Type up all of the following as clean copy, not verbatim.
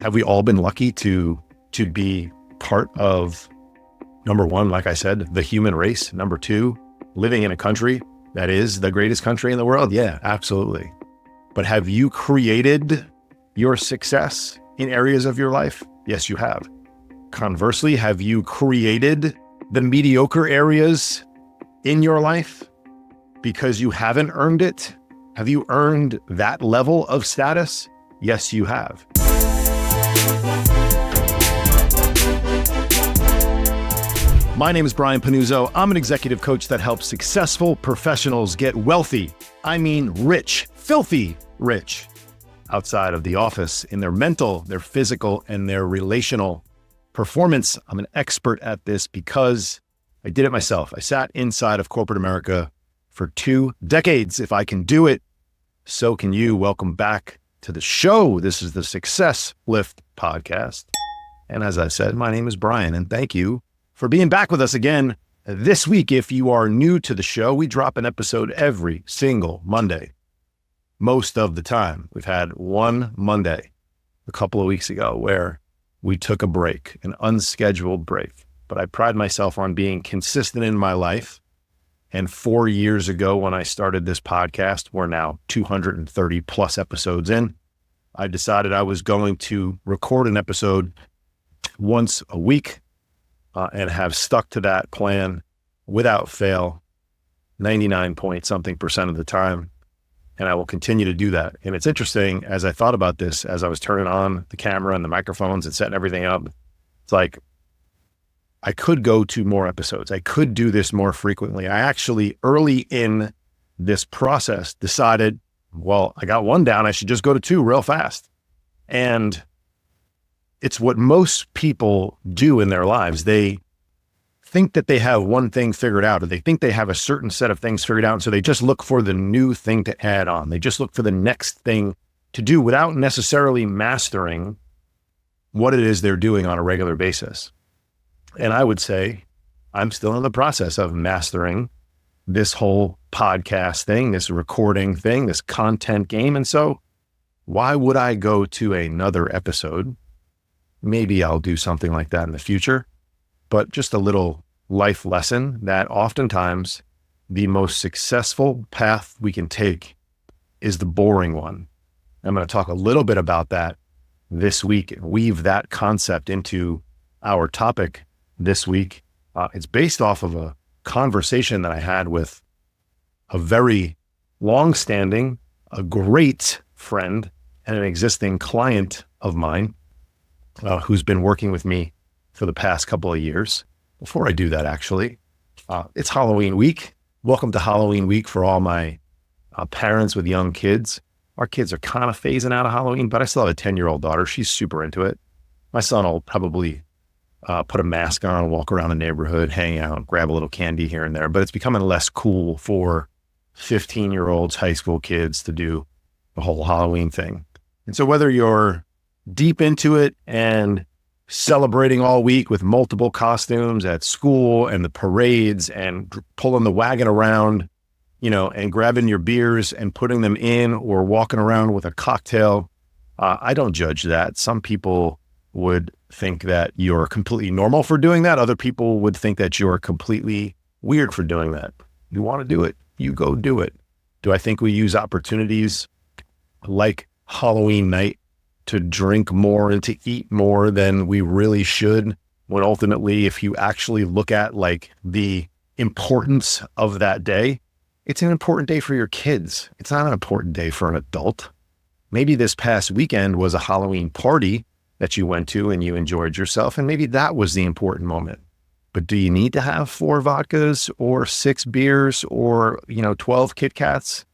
Have we all been lucky to be part of, number one, like I said, the human race? Number two, living in a country that is the greatest country in the world? Yeah, absolutely. But have you created your success in areas of your life? Yes, you have. Conversely, have you created the mediocre areas in your life because you haven't earned it? Have you earned that level of status? Yes, you have. My name is Brian Pannuzzo. I'm an executive coach that helps successful professionals get wealthy. I mean rich, filthy rich, outside of the office, in their mental, their physical, and their relational performance. I'm an expert at this because I did it myself. I sat inside of corporate America for 2 decades. If I can do it, so can you. Welcome back to the show. This is the Success Lift podcast. And as I said, my name is Brian, and thank you for being back with us again this week. If you are new to the show, we drop an episode every single Monday. Most of the time. We've had one Monday a couple of weeks ago where we took a break, an unscheduled break. But I pride myself on being consistent in my life. And 4 years ago, when I started this podcast, we're now 230 plus episodes in, I decided I was going to record an episode once a week and have stuck to that plan without fail, 99 point something percent of the time. And I will continue to do that. And it's interesting, as I thought about this, as I was turning on the camera and the microphones and setting everything up, it's like, I could go to more episodes. I could do this more frequently. I actually, early in this process, decided, well, I got one down, I should just go to 2 real fast. And it's what most people do in their lives. They think that they have one thing figured out, or they think they have a certain set of things figured out. And so they just look for the new thing to add on. They just look for the next thing to do without necessarily mastering what it is they're doing on a regular basis. And I would say I'm still in the process of mastering this whole podcast thing, this recording thing, this content game. And so why would I go to another episode? Maybe I'll do something like that in the future, but just a little life lesson that oftentimes the most successful path we can take is the boring one. I'm going to talk a little bit about that this week and weave that concept into our topic this week. It's based off of a conversation that I had with a very long-standing, a great friend and an existing client of mine who's been working with me for the past couple of years. Before I do that, actually, it's Halloween week. Welcome to Halloween week for all my parents with young kids. Our kids are kind of phasing out of Halloween, but I still have a 10-year-old daughter. She's super into it. My son will probably put a mask on, walk around the neighborhood, hang out, grab a little candy here and there. But it's becoming less cool for 15-year-olds, high school kids to do the whole Halloween thing. And so whether you're deep into it and celebrating all week with multiple costumes at school and the parades and pulling the wagon around, and grabbing your beers and putting them in, or walking around with a cocktail, I don't judge that. Some people would think that you're completely normal for doing that. Other people would think that you're completely weird for doing that. You want to do it, you go do it. Do I think we use opportunities like Halloween night to drink more and to eat more than we really should, when ultimately, if you actually look at like the importance of that day, it's an important day for your kids. It's not an important day for an adult. Maybe this past weekend was a Halloween party that you went to and you enjoyed yourself, and maybe that was the important moment. But do you need to have 4 vodkas or 6 beers or, 12 Kit Kats,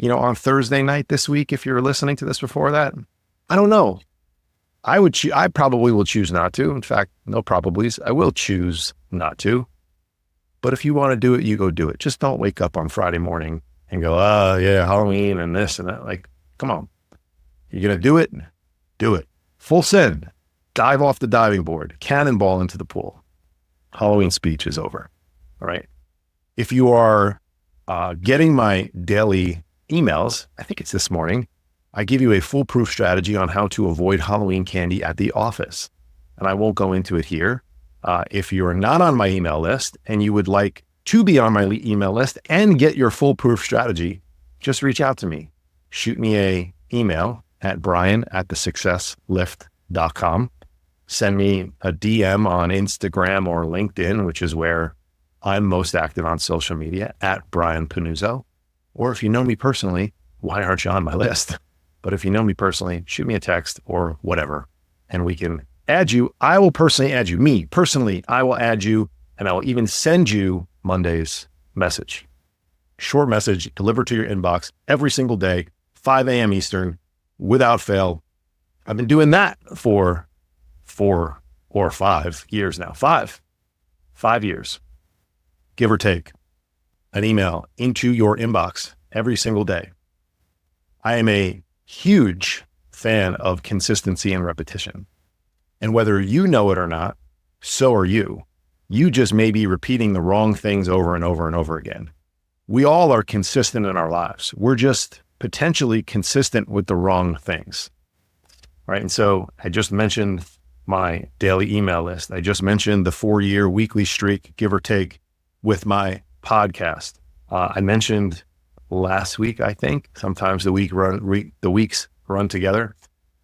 on Thursday night this week if you're listening to this before that? I don't know. I probably will choose not to. In fact, no probablys. I will choose not to. But if you want to do it, you go do it. Just don't wake up on Friday morning and go, oh yeah, Halloween and this and that. Like, come on. You're going to do it? Do it. Full send. Dive off the diving board. Cannonball into the pool. Halloween speech is over. All right. If you are getting my daily emails, I think it's this morning, I give you a foolproof strategy on how to avoid Halloween candy at the office. And I won't go into it here. If you're not on my email list and you would like to be on my email list and get your foolproof strategy, just reach out to me. Shoot me a email at brian@thesuccesslift.com. Send me a DM on Instagram or LinkedIn, which is where I'm most active on social media, at Brian Pannuzzo. Or if you know me personally, why aren't you on my list? But if you know me personally, shoot me a text or whatever, and we can add you. I will personally add you. Me, personally, I will add you, and I will even send you Monday's message. Short message delivered to your inbox every single day, 5 a.m. Eastern, without fail. I've been doing that for 4 or 5 years now. 5 years, give or take, an email into your inbox every single day. I am a huge fan of consistency and repetition. And whether you know it or not, so are you. You just may be repeating the wrong things over and over and over again. We all are consistent in our lives. We're just potentially consistent with the wrong things, right? And so I just mentioned my daily email list. I just mentioned the 4-year weekly streak, give or take, with my podcast. I mentioned last week, I think, sometimes the weeks run together,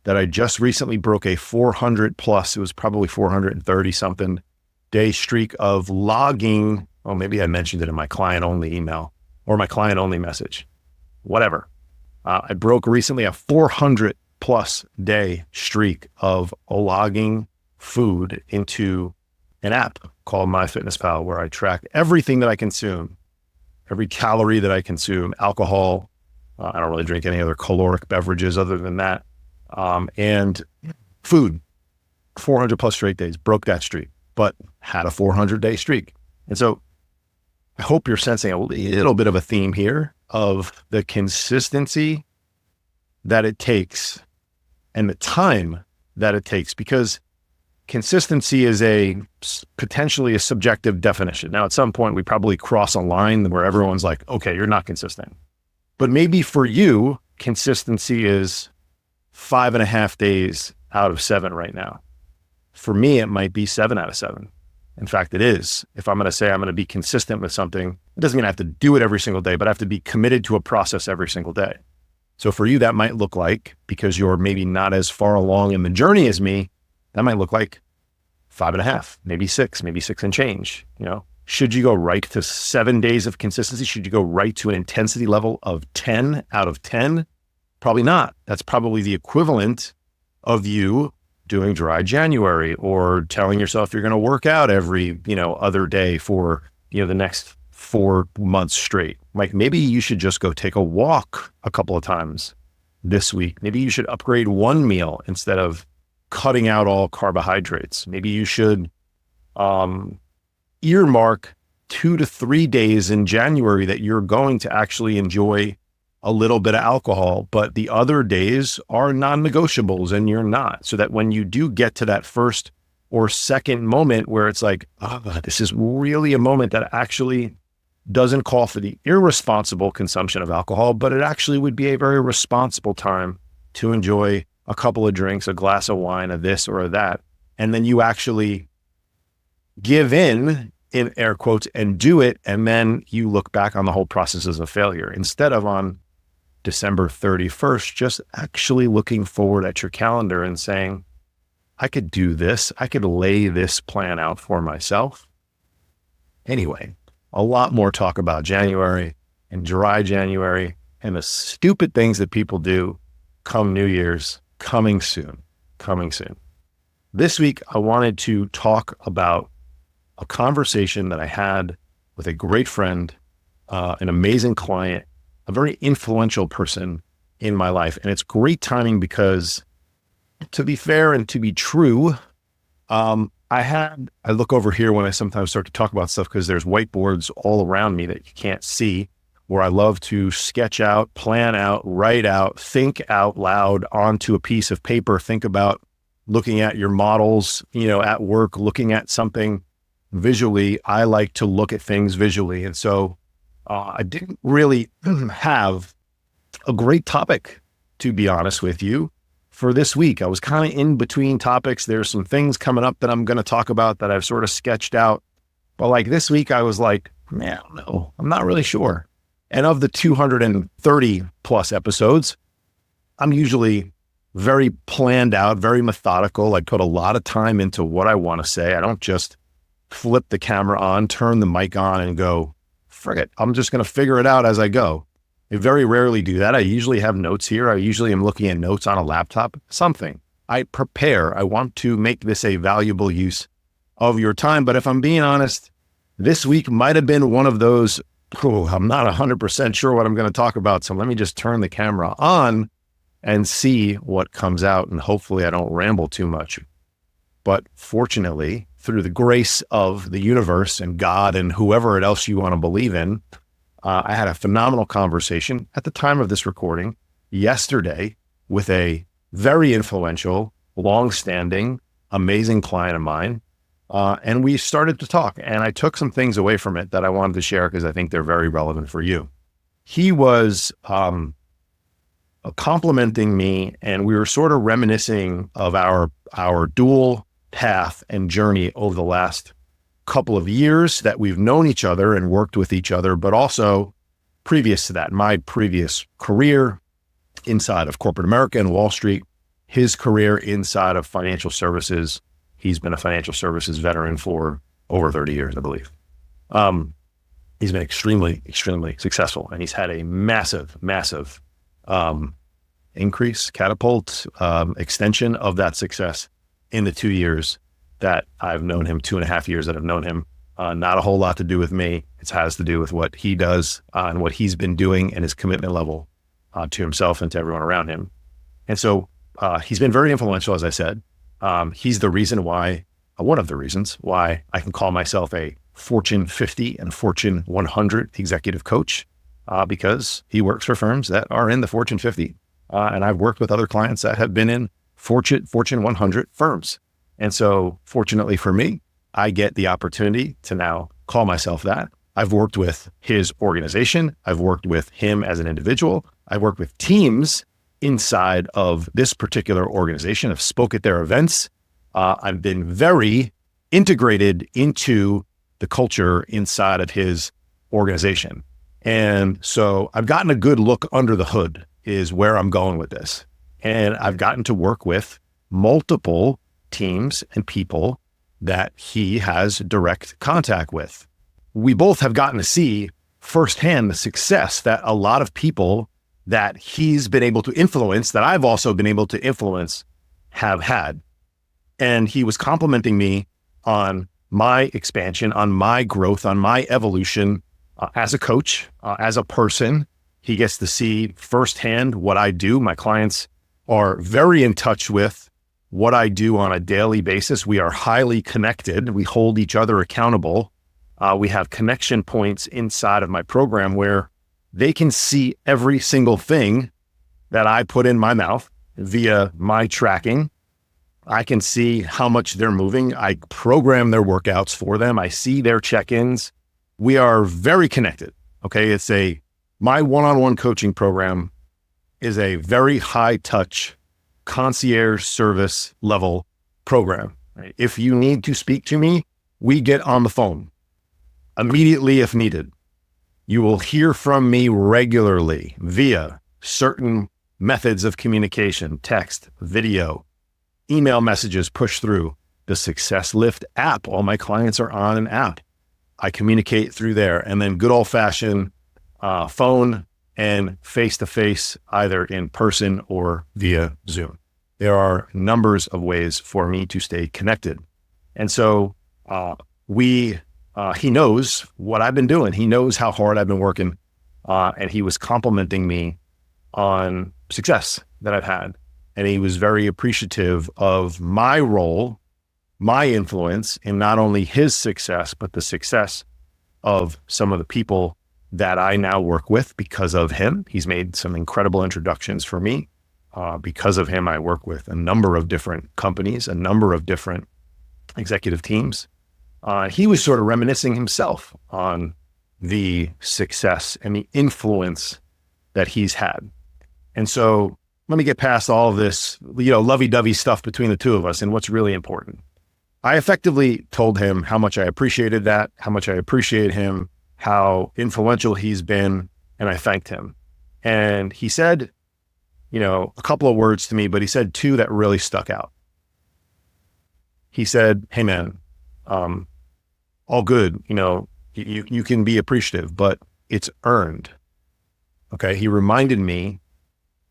that I just recently broke a 400 plus, it was probably 430 something day streak of logging. Oh, maybe I mentioned it in my client only email or my client only message, whatever. I broke recently a 400 plus day streak of logging food into an app called MyFitnessPal, where I track everything that I consume, every calorie that I consume, alcohol. I don't really drink any other caloric beverages other than that. And food, 400 plus straight days, broke that streak, but had a 400 day streak. And so I hope you're sensing a little bit of a theme here of the consistency that it takes and the time that it takes, because consistency is potentially a subjective definition. Now, at some point, we probably cross a line where everyone's like, okay, you're not consistent. But maybe for you, consistency is 5.5 days out of 7 right now. For me, it might be 7 out of 7. In fact, it is. If I'm going to say I'm going to be consistent with something, it doesn't mean I have to do it every single day, but I have to be committed to a process every single day. So for you, that might look like, because you're maybe not as far along in the journey as me, that might look like 5.5, maybe 6, maybe 6 and change. Should you go right to 7 days of consistency? Should you go right to an intensity level of 10 out of 10? Probably not. That's probably the equivalent of you doing dry January or telling yourself you're going to work out every, other day for, the next 4 months straight. Like maybe you should just go take a walk a couple of times this week. Maybe you should upgrade one meal instead of cutting out all carbohydrates. Maybe you should earmark 2 to 3 days in January that you're going to actually enjoy a little bit of alcohol, but the other days are non-negotiables and you're not. So that when you do get to that first or second moment where it's like, this is really a moment that actually doesn't call for the irresponsible consumption of alcohol, but it actually would be a very responsible time to enjoy a couple of drinks, a glass of wine, a this or a that. And then you actually give in air quotes, and do it. And then you look back on the whole process as a failure instead of on December 31st, just actually looking forward at your calendar and saying, I could do this. I could lay this plan out for myself. Anyway, a lot more talk about January and dry January and the stupid things that people do come New Year's, coming soon. This week, I wanted to talk about a conversation that I had with a great friend, an amazing client, a very influential person in my life. And it's great timing because, to be fair and to be true, I look over here when I sometimes start to talk about stuff because there's whiteboards all around me that you can't see, where I love to sketch out, plan out, write out, think out loud onto a piece of paper. Think about looking at your models, at work, looking at something visually. I like to look at things visually. And so I didn't really have a great topic to be honest with you, for this week. I was kind of in between topics. There's some things coming up that I'm going to talk about that I've sort of sketched out. But like this week, I was like, man, I don't know. I'm not really sure. And of the 230 plus episodes, I'm usually very planned out, very methodical. I put a lot of time into what I want to say. I don't just flip the camera on, turn the mic on and go, frick it, I'm just going to figure it out as I go. I very rarely do that. I usually have notes here. I usually am looking at notes on a laptop, something. I prepare. I want to make this a valuable use of your time. But if I'm being honest, this week might have been one of those, I'm not 100% sure what I'm going to talk about. So let me just turn the camera on and see what comes out. And hopefully I don't ramble too much. But fortunately, through the grace of the universe and God and whoever else you want to believe in, I had a phenomenal conversation at the time of this recording yesterday with a very influential, long-standing, amazing client of mine. And we started to talk, and I took some things away from it that I wanted to share because I think they're very relevant for you. He was complimenting me, and we were sort of reminiscing of our dual path and journey over the last couple of years that we've known each other and worked with each other, but also previous to that, my previous career inside of corporate America and Wall Street, his career inside of financial services. He's been a financial services veteran for over 30 years, I believe. He's been extremely, extremely successful, and he's had a massive, massive increase, catapult, extension of that success in the 2 years that I've known him, 2.5 years that I've known him. Not a whole lot to do with me. It has to do with what he does and what he's been doing and his commitment level to himself and to everyone around him. And so he's been very influential, as I said. He's the reason why, one of the reasons why I can call myself a Fortune 50 and Fortune 100 executive coach, because he works for firms that are in the Fortune 50. And I've worked with other clients that have been in Fortune 100 firms. And so fortunately for me, I get the opportunity to now call myself that. I've worked with his organization. I've worked with him as an individual. I've worked with teams inside of this particular organization. I've spoke at their events. I've been very integrated into the culture inside of his organization. And so I've gotten a good look under the hood is where I'm going with this. And I've gotten to work with multiple teams and people that he has direct contact with. We both have gotten to see firsthand the success that a lot of people that he's been able to influence, that I've also been able to influence, have had. And he was complimenting me on my expansion, on my growth, on my evolution as a coach, as a person. He gets to see firsthand what I do. My clients are very in touch with what I do on a daily basis. We are highly connected. We hold each other accountable. We have connection points inside of my program where they can see every single thing that I put in my mouth via my tracking. I can see how much they're moving. I program their workouts for them. I see their check-ins. We are very connected. Okay. My one-on-one coaching program is a very high touch concierge service level program. Right? If you need to speak to me, we get on the phone immediately if needed. You will hear from me regularly via certain methods of communication, text, video, email messages push through the Success Lift app. All my clients are on an app. I communicate through there, and then good old fashioned phone and face-to-face, either in person or via Zoom. There are numbers of ways for me to stay connected. And so he knows what I've been doing. He knows how hard I've been working. And he was complimenting me on success that I've had. And he was very appreciative of my role, my influence in not only his success, but the success of some of the people that I now work with because of him. He's made some incredible introductions for me. Because of him, I work with a number of different companies, a number of different executive teams. He was sort of reminiscing himself on the success and the influence that he's had. And so let me get past all of this, lovey-dovey stuff between the two of us and what's really important. I effectively told him how much I appreciated that, how much I appreciate him, how influential he's been, and I thanked him. And he said, a couple of words to me, but he said two that really stuck out. He said, "Hey man, all good. You can be appreciative, but it's earned." Okay. He reminded me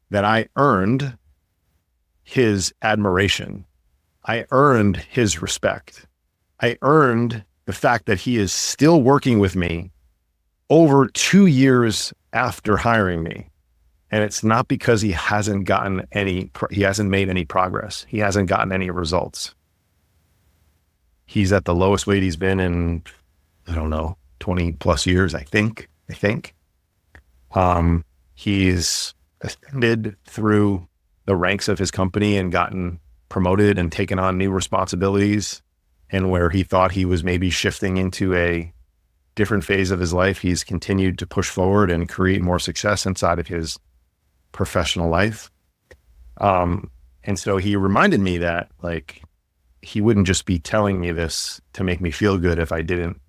that I earned his admiration. I earned his respect. I earned the fact that he is still working with me over 2 years after hiring me. And it's not because he hasn't made any progress. He hasn't gotten any results. He's at the lowest weight he's been in, 20 plus years, I think. He's ascended through the ranks of his company and gotten promoted and taken on new responsibilities. And where he thought he was maybe shifting into a different phase of his life, he's continued to push forward and create more success inside of his professional life. And so he reminded me that he wouldn't just be telling me this to make me feel good if I didn't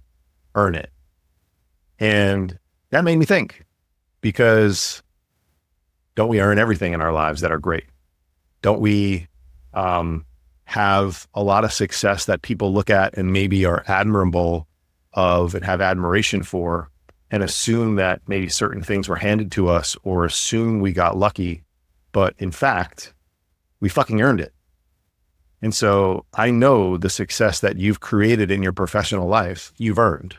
earn it. And that made me think, because don't we earn everything in our lives that are great? Don't we have a lot of success that people look at and maybe are admirable of and have admiration for, and assume that maybe certain things were handed to us or assume we got lucky, but in fact, we fucking earned it. And so I know the success that you've created in your professional life, you've earned.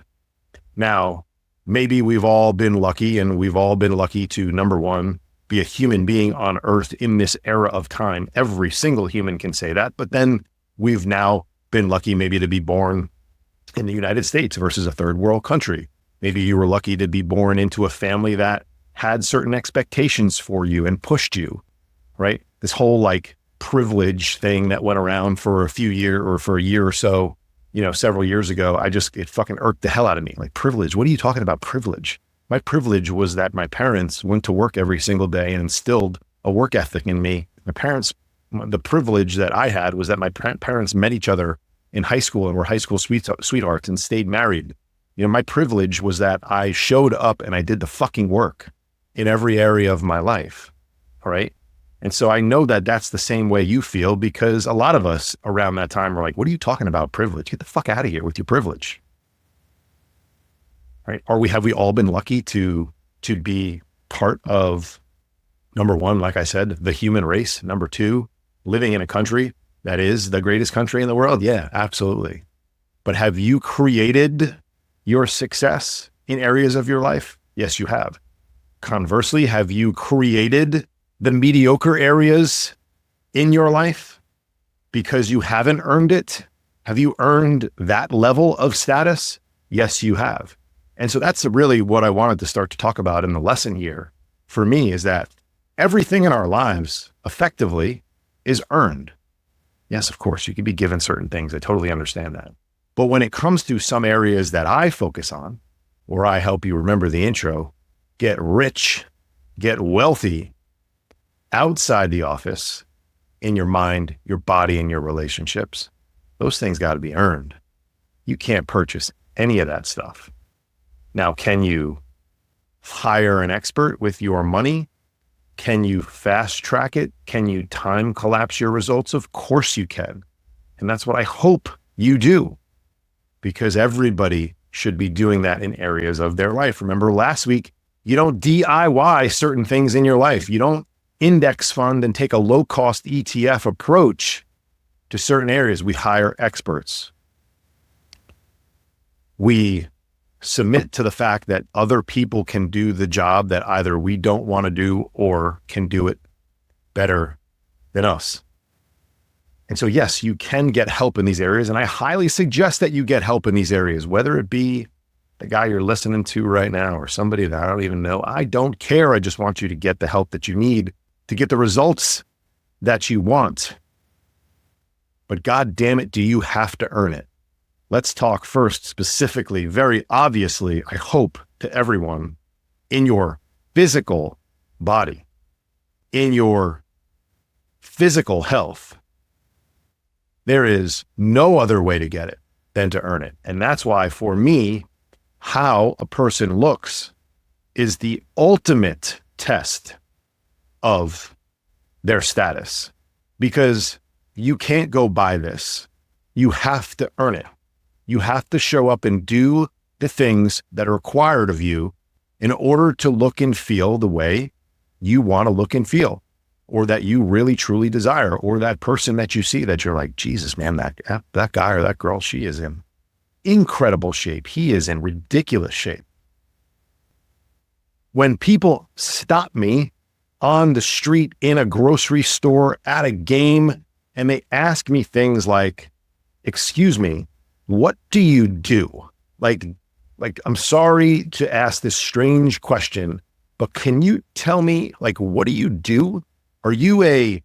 Now, maybe we've all been lucky, and we've all been lucky to, number one, be a human being on earth in this era of time. Every single human can say that, but then we've now been lucky maybe to be born in the United States versus a third world country. Maybe you were lucky to be born into a family that had certain expectations for you and pushed you, right? This whole privilege thing that went around for a year or so, several years ago, it fucking irked the hell out of me. Privilege, what are you talking about privilege? My privilege was that my parents went to work every single day and instilled a work ethic in me. The privilege that I had was that my parents met each other in high school and were high school sweethearts and stayed married. My privilege was that I showed up and I did the fucking work in every area of my life. All right. And so I know that that's the same way you feel, because a lot of us around that time were like, what are you talking about privilege? Get the fuck out of here with your privilege. Right? Have we all been lucky to be part of, number one, like I said, the human race? Number two, living in a country that is the greatest country in the world? Yeah, absolutely. But have you created your success in areas of your life? Yes, you have. Conversely, have you created the mediocre areas in your life because you haven't earned it? Have you earned that level of status? Yes, you have. And so that's really what I wanted to start to talk about in the lesson here for me, is that everything in our lives effectively is earned. Yes, of course, you can be given certain things. I totally understand that. But when it comes to some areas that I focus on, where I help you remember the intro, get rich, get wealthy outside the office, in your mind, your body, and your relationships, those things got to be earned. You can't purchase any of that stuff. Now, can you hire an expert with your money? Can you fast track it? Can you time collapse your results? Of course you can. And that's what I hope you do, because everybody should be doing that in areas of their life. Remember last week, you don't DIY certain things in your life. You don't index fund and take a low-cost ETF approach to certain areas. We hire experts. We submit to the fact that other people can do the job that either we don't want to do or can do it better than us. And so, yes, you can get help in these areas. And I highly suggest that you get help in these areas, whether it be the guy you're listening to right now or somebody that I don't even know. I don't care. I just want you to get the help that you need to get the results that you want. But God damn it, do you have to earn it? Let's talk first specifically, very obviously, I hope, to everyone, in your physical body, in your physical health, there is no other way to get it than to earn it. And that's why, for me, how a person looks is the ultimate test of their status, because you can't go by this. You have to earn it. You have to show up and do the things that are required of you in order to look and feel the way you want to look and feel, or that you really truly desire, or that person that you see that you're like, Jesus, man, that guy or that girl, she is in incredible shape. He is in ridiculous shape. When people stop me on the street, in a grocery store, at a game, and they ask me things like, excuse me, what do you do? Like, I'm sorry to ask this strange question, but can you tell me, like, what do you do? Are you a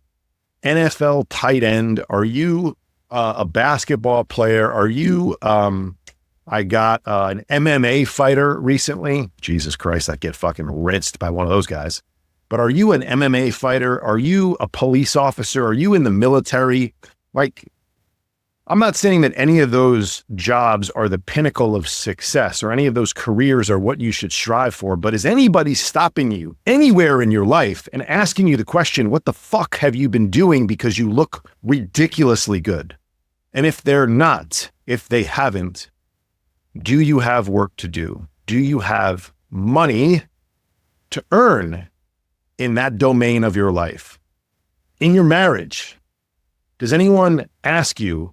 NFL tight end? Are you a basketball player? Are you, I got an MMA fighter recently. Jesus Christ, I get fucking rinsed by one of those guys. But are you an MMA fighter? Are you a police officer? Are you in the military? Like, I'm not saying that any of those jobs are the pinnacle of success, or any of those careers are what you should strive for, but is anybody stopping you anywhere in your life and asking you the question, what the fuck have you been doing because you look ridiculously good? And if they're not, if they haven't, do you have work to do? Do you have money to earn in that domain of your life? In your marriage, does anyone ask you,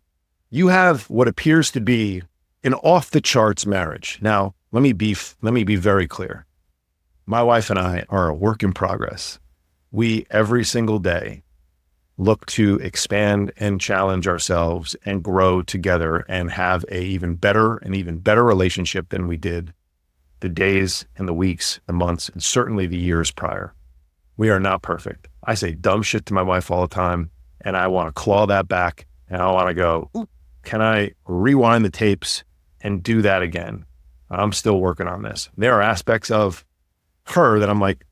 you have what appears to be an off-the-charts marriage. Now, let me be very clear. My wife and I are a work in progress. We, every single day, look to expand and challenge ourselves and grow together and have an even better relationship than we did the days and the weeks, the months, and certainly the years prior. We are not perfect. I say dumb shit to my wife all the time, and I want to claw that back, and I want to go, ooh, can I rewind the tapes and do that again? I'm still working on this. There are aspects of her that I'm like,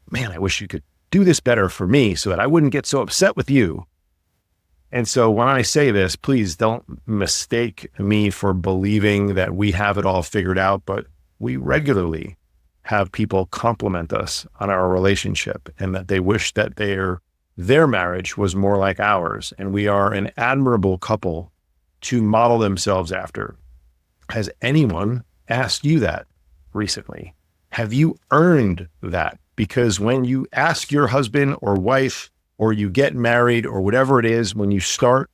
man, I wish you could do this better for me so that I wouldn't get so upset with you. And so when I say this, please don't mistake me for believing that we have it all figured out, but we regularly have people compliment us on our relationship and that they wish that their marriage was more like ours. And we are an admirable couple to model themselves after. Has anyone asked you that recently? Have you earned that? Because when you ask your husband or wife, or you get married or whatever it is, when you start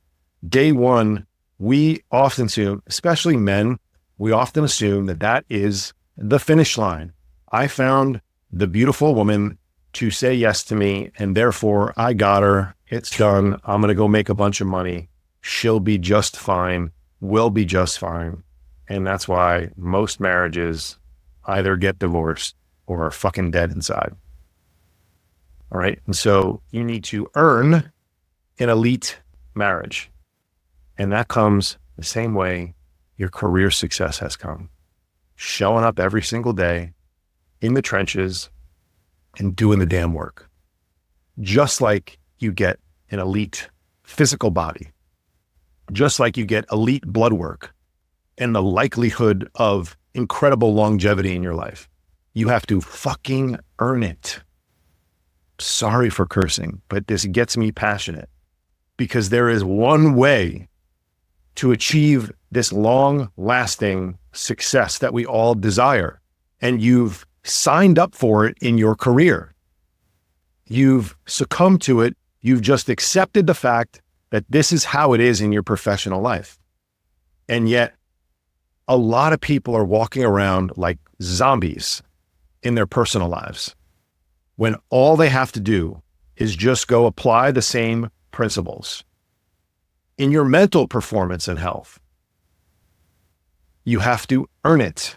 day one, we often assume, especially men, we often assume that that is the finish line. I found the beautiful woman to say yes to me, and therefore I got her. It's done. I'm going to go make a bunch of money. She'll be just fine. We'll be just fine. And that's why most marriages either get divorced or are fucking dead inside. All right. And so you need to earn an elite marriage. And that comes the same way your career success has come. Showing up every single day in the trenches and doing the damn work. Just like you get an elite physical body, just like you get elite blood work and the likelihood of incredible longevity in your life, you have to fucking earn it. Sorry for cursing, but this gets me passionate because there is one way to achieve this long-lasting success that we all desire. And you've signed up for it in your career. You've succumbed to it. You've just accepted the fact that this is how it is in your professional life. And yet, a lot of people are walking around like zombies in their personal lives, when all they have to do is just go apply the same principles. In your mental performance and health, you have to earn it.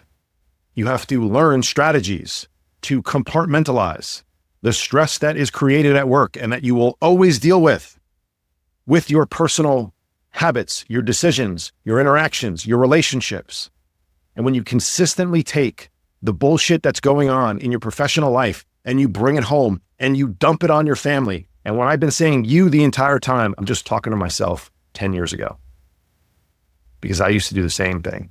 You have to learn strategies to compartmentalize the stress that is created at work and that you will always deal with your personal habits, your decisions, your interactions, your relationships. And when you consistently take the bullshit that's going on in your professional life and you bring it home and you dump it on your family And when I've been saying you the entire time, I'm just talking to myself 10 years ago, because I used to do the same thing.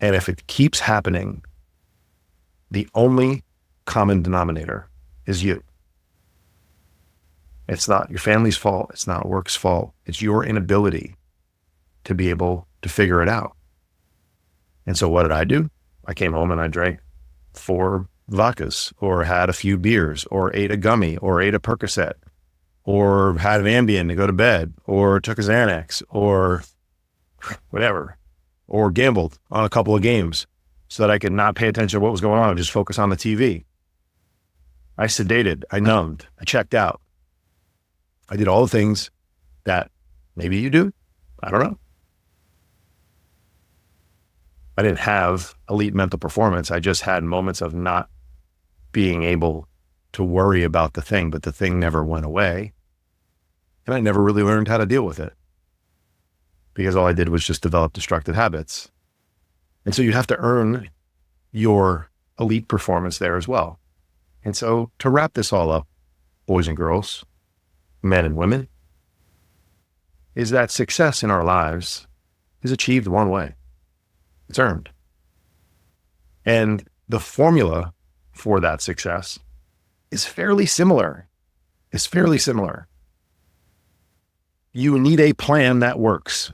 And if it keeps happening, the only common denominator is you. It's not your family's fault. It's not work's fault. It's your inability to be able to figure it out. And so what did I do? I came home and I drank 4 vodkas, or had a few beers, or ate a gummy, or ate a Percocet, or had an Ambien to go to bed, or took a Xanax, or whatever, or gambled on a couple of games so that I could not pay attention to what was going on and just focus on the TV. I sedated, I numbed, I checked out. I did all the things that maybe you do. I don't know. I didn't have elite mental performance. I just had moments of not being able to worry about the thing, but the thing never went away. And I never really learned how to deal with it, because all I did was just develop destructive habits. And so you have to earn your elite performance there as well. And so to wrap this all up, boys and girls, men and women, is that success in our lives is achieved one way. It's earned. And the formula for that success is fairly similar. You need a plan that works.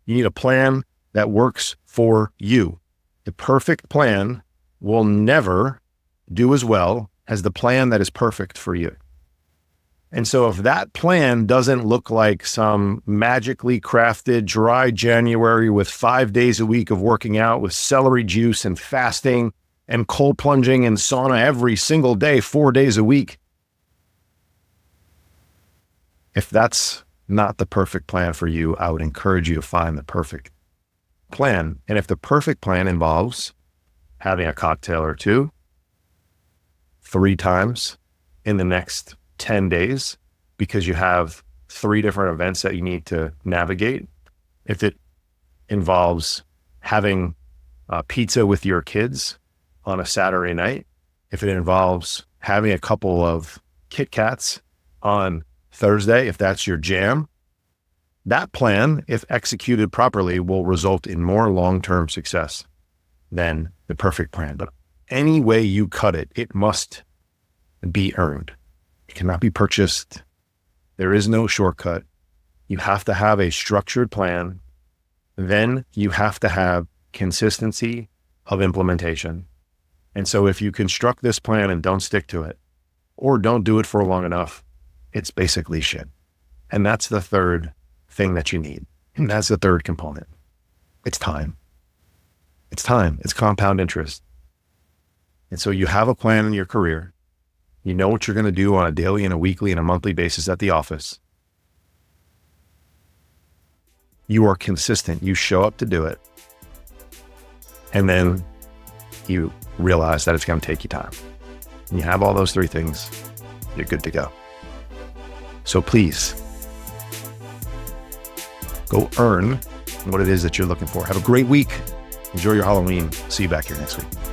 You need a plan that works for you. The perfect plan will never do as well as the plan that is perfect for you. And so if that plan doesn't look like some magically crafted dry January with 5 days a week of working out with celery juice and fasting and cold plunging and sauna every single day, 4 days a week, if that's not the perfect plan for you, I would encourage you to find the perfect plan. And if the perfect plan involves having a cocktail or 2, 3 times in the next 10 days, because you have 3 different events that you need to navigate. If it involves having pizza with your kids on a Saturday night, if it involves having a couple of Kit Kats on Thursday, if that's your jam, that plan, if executed properly, will result in more long-term success than the perfect plan. But any way you cut it, it must be earned. It cannot be purchased. There is no shortcut. You have to have a structured plan. Then you have to have consistency of implementation. And so if you construct this plan and don't stick to it, or don't do it for long enough, it's basically shit. And that's the third thing that you need. And that's the third component. It's time. It's time. It's compound interest. And so you have a plan in your career. You know what you're going to do on a daily and a weekly and a monthly basis at the office. You are consistent. You show up to do it. And then you realize that it's going to take you time. And you have all those 3 things, you're good to go. So please, go earn what it is that you're looking for. Have a great week. Enjoy your Halloween. See you back here next week.